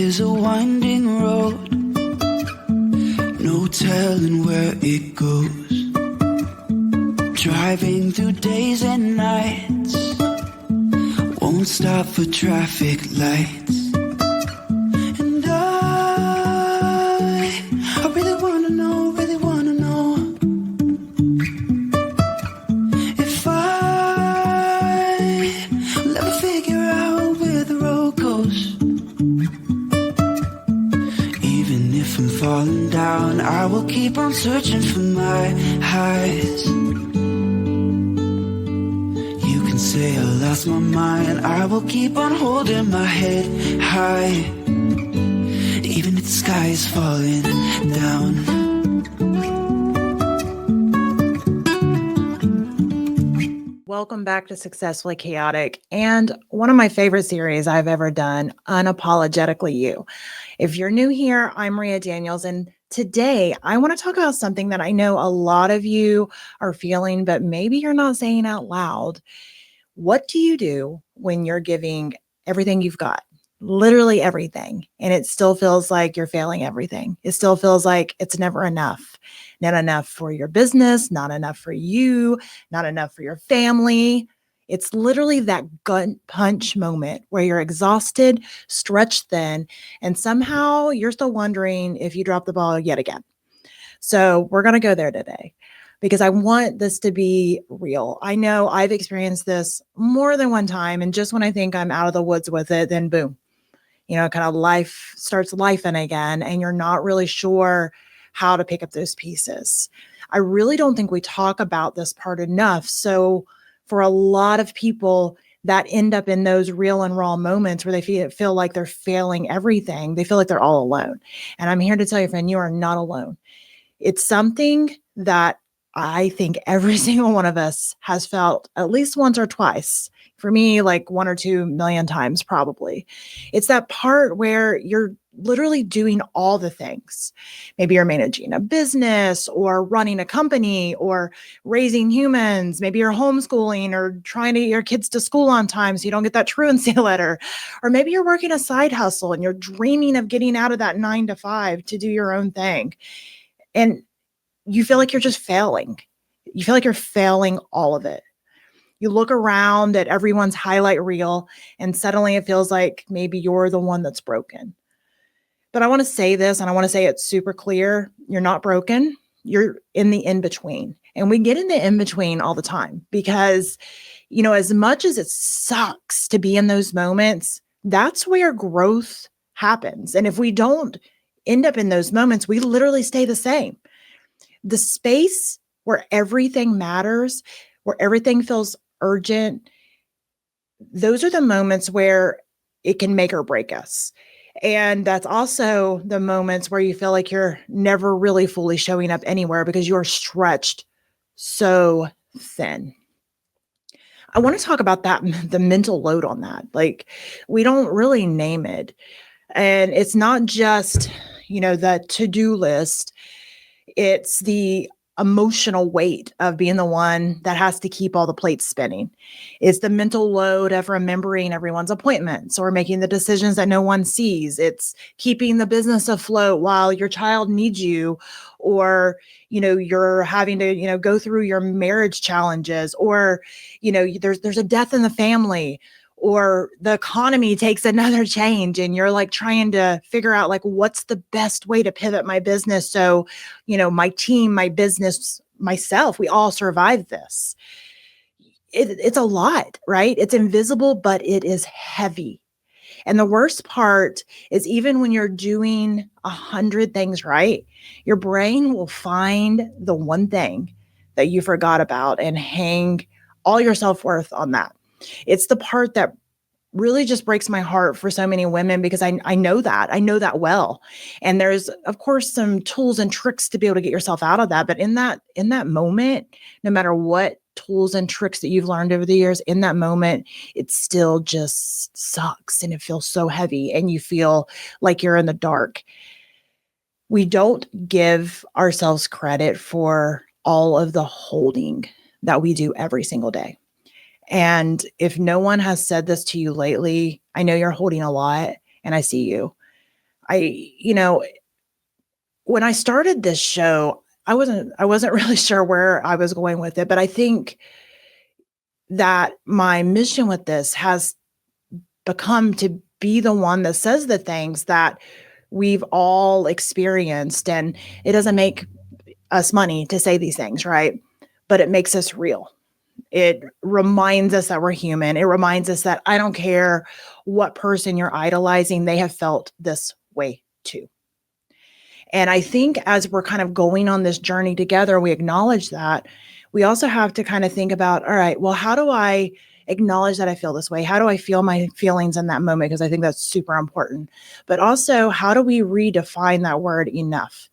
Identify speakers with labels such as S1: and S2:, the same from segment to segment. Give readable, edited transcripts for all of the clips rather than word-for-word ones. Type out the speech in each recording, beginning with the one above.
S1: is a winding road, no telling where it goes. Driving through days and nights, won't stop for traffic lights. And I really wanna know if I'll ever figure out where the road goes. Even if I'm falling down, I will keep on searching for my highs. You can say I lost my mind, I will keep on holding my head high, even if the sky is falling down.
S2: Welcome back to Successfully Chaotic and one of my favorite series I've ever done, Unapologetically You. If you're new here, I'm Maria Daniels, and today I want to talk about something that I know a lot of you are feeling, but maybe you're not saying out loud. What do you do when you're giving everything you've got? Literally everything. And it still feels like you're failing everything. It still feels like it's never enough. Not enough for your business, not enough for you, not enough for your family. It's literally that gut punch moment where you're exhausted, stretched thin, and somehow you're still wondering if you dropped the ball yet again. So we're going to go there today because I want this to be real. I know I've experienced this more than one time. And just when I think I'm out of the woods with it, then boom, kind of life starts lifing again, and you're not really sure how to pick up those pieces. I really don't think we talk about this part enough. So for a lot of people that end up in those real and raw moments where they feel like they're failing everything, they feel like they're all alone. And I'm here to tell you, friend, you are not alone. It's something that I think every single one of us has felt at least once or twice. For me, like 1 or 2 million times, probably. It's that part where you're literally doing all the things. Maybe you're managing a business or running a company or raising humans. Maybe you're homeschooling or trying to get your kids to school on time so you don't get that truancy letter. Or maybe you're working a side hustle and you're dreaming of getting out of that 9 to 5 to do your own thing. And you feel like you're just failing. You feel like you're failing all of it. You look around at everyone's highlight reel and suddenly it feels like maybe you're the one that's broken. But I want to say this, and I want to say it super clear. You're not broken. You're in the in-between. And we get in the in-between all the time because, as much as it sucks to be in those moments, that's where growth happens. And if we don't end up in those moments, we literally stay the same. The space where everything matters, where everything feels urgent, those are the moments where it can make or break us. And that's also the moments where you feel like you're never really fully showing up anywhere because you're stretched so thin. I want to talk about that, the mental load on that. Like, we don't really name it. And it's not just, the to-do list. It's the emotional weight of being the one that has to keep all the plates spinning. It's the mental load of remembering everyone's appointments or making the decisions that no one sees. It's keeping the business afloat while your child needs you, or, you're having to, go through your marriage challenges, or, there's a death in the family, or the economy takes another change and you're like trying to figure out like, what's the best way to pivot my business? So, my team, my business, myself, we all survive this. It's a lot, right? It's invisible, but it is heavy. And the worst part is even when you're doing 100 things right, your brain will find the one thing that you forgot about and hang all your self-worth on that. It's the part that really just breaks my heart for so many women because I know that well. And there's, of course, some tools and tricks to be able to get yourself out of that. But in that moment, no matter what tools and tricks that you've learned over the years, in that moment, it still just sucks and it feels so heavy and you feel like you're in the dark. We don't give ourselves credit for all of the holding that we do every single day. And if no one has said this to you lately, I know you're holding a lot and I see you. I, when I started this show, I wasn't really sure where I was going with it, but I think that my mission with this has become to be the one that says the things that we've all experienced. And it doesn't make us money to say these things, right? But it makes us real. It reminds us that we're human. It reminds us that I don't care what person you're idolizing, they have felt this way too. And I think as we're kind of going on this journey together, we acknowledge that. We also have to kind of think about, all right, well, how do I acknowledge that I feel this way? How do I feel my feelings in that moment? Because I think that's super important. But also, how do we redefine that word enough?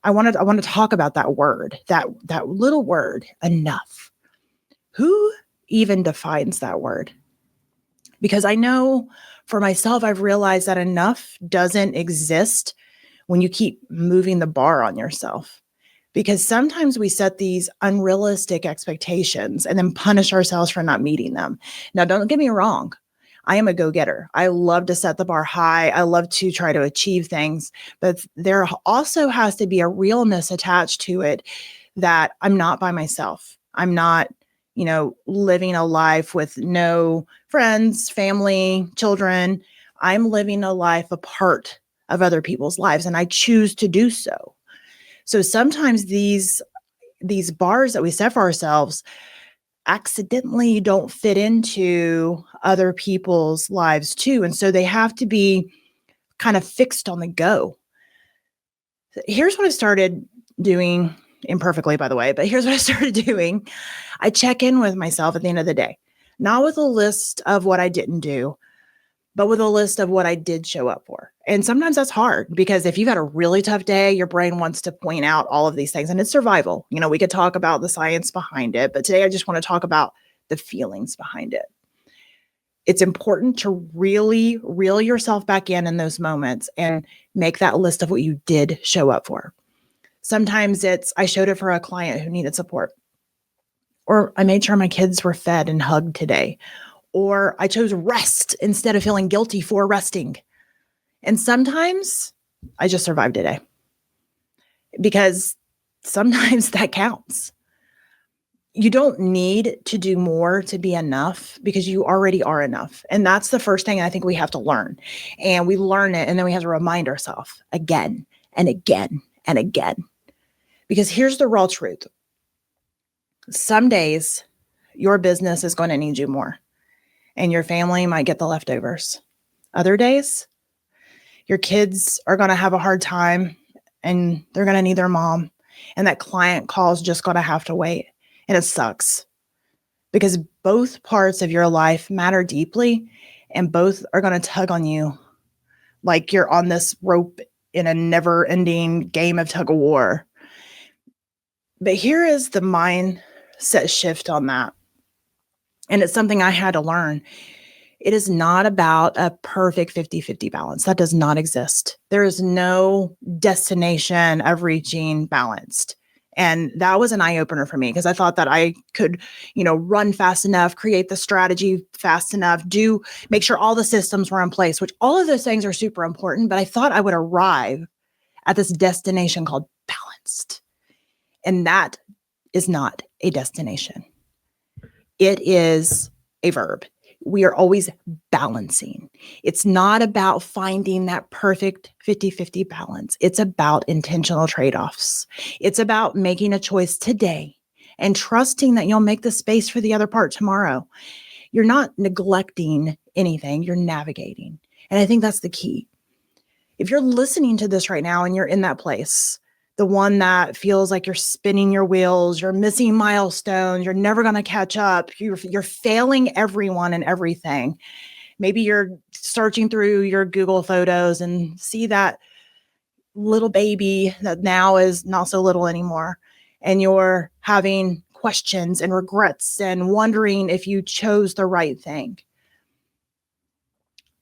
S2: I want to talk about that word, that little word, enough. Who even defines that word? Because I know for myself, I've realized that enough doesn't exist when you keep moving the bar on yourself. Because sometimes we set these unrealistic expectations and then punish ourselves for not meeting them. Now, don't get me wrong. I am a go-getter. I love to set the bar high. I love to try to achieve things, but there also has to be a realness attached to it that I'm not by myself. I'm not, living a life with no friends, family, children. I'm living a life a part of other people's lives, and I choose to do so. So sometimes these bars that we set for ourselves accidentally don't fit into other people's lives too. And so they have to be kind of fixed on the go. Here's what I started doing imperfectly, by the way, but here's what I started doing. I check in with myself at the end of the day, not with a list of what I didn't do, but with a list of what I did show up for. And sometimes that's hard because if you've had a really tough day, your brain wants to point out all of these things, and it's survival. We could talk about the science behind it, but today I just want to talk about the feelings behind it. It's important to really reel yourself back in those moments and make that list of what you did show up for. Sometimes it's, I showed it for a client who needed support, or I made sure my kids were fed and hugged today, or I chose rest instead of feeling guilty for resting. And sometimes I just survived today because sometimes that counts. You don't need to do more to be enough because you already are enough. And that's the first thing I think we have to learn. And we learn it, and then we have to remind ourselves again and again and again. Because here's the raw truth. Some days your business is going to need you more, and your family might get the leftovers. Other days, your kids are going to have a hard time and they're going to need their mom. And that client call is just going to have to wait. And it sucks because both parts of your life matter deeply, and both are going to tug on you like you're on this rope in a never-ending game of tug of war. But here is the mindset shift on that. And it's something I had to learn. It is not about a perfect 50-50 balance. That does not exist. There is no destination of reaching balanced. And that was an eye-opener for me because I thought that I could, run fast enough, create the strategy fast enough, make sure all the systems were in place, which all of those things are super important. But I thought I would arrive at this destination called balanced. And that is not a destination. It is a verb. We are always balancing. It's not about finding that perfect 50-50 balance. It's about intentional trade-offs. It's about making a choice today and trusting that you'll make the space for the other part tomorrow. You're not neglecting anything. You're navigating. And I think that's the key. If you're listening to this right now and you're in that place, the one that feels like you're spinning your wheels, you're missing milestones, you're never going to catch up, you're failing everyone and everything. Maybe you're searching through your Google photos and see that little baby that now is not so little anymore. And you're having questions and regrets and wondering if you chose the right thing.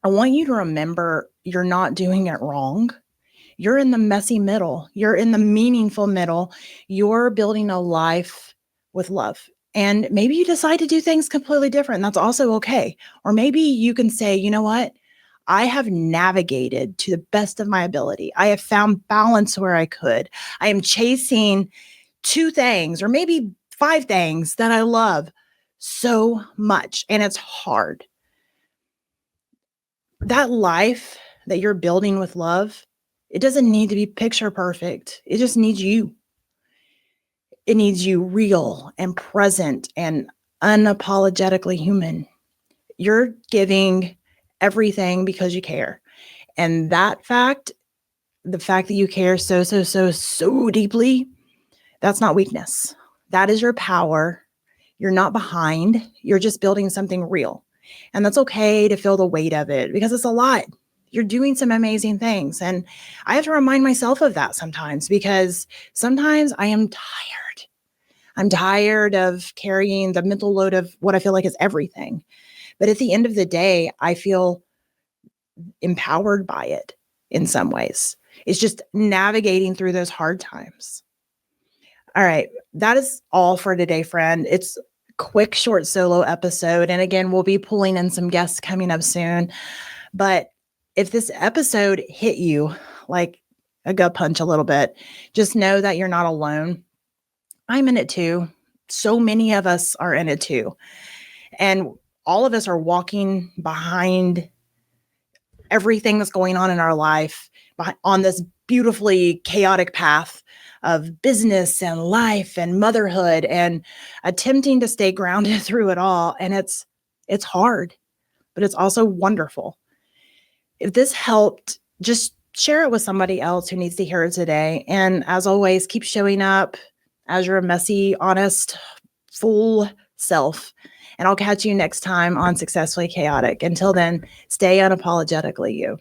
S2: I want you to remember you're not doing it wrong. You're in the messy middle. You're in the meaningful middle. You're building a life with love. And maybe you decide to do things completely different. That's also okay. Or maybe you can say, you know what? I have navigated to the best of my ability. I have found balance where I could. I am chasing 2 things or maybe 5 things that I love so much, and it's hard. That life that you're building with love, it doesn't need to be picture perfect. It just needs you. It needs you real and present and unapologetically human. You're giving everything because you care. And that fact, the fact that you care so deeply, that's not weakness. That is your power. You're not behind. You're just building something real. And that's okay to feel the weight of it because it's a lot. You're doing some amazing things. And I have to remind myself of that sometimes because sometimes I am tired. I'm tired of carrying the mental load of what I feel like is everything. But at the end of the day, I feel empowered by it in some ways. It's just navigating through those hard times. All right, that is all for today, friend. It's a quick, short solo episode. And again, we'll be pulling in some guests coming up soon. But if this episode hit you like a gut punch a little bit, just know that you're not alone. I'm in it too. So many of us are in it too. And all of us are walking behind everything that's going on in our life on this beautifully chaotic path of business and life and motherhood and attempting to stay grounded through it all. And it's hard, but it's also wonderful. If this helped, just share it with somebody else who needs to hear it today. And as always, keep showing up as your messy, honest, full self. And I'll catch you next time on Successfully Chaotic. Until then, stay unapologetically you.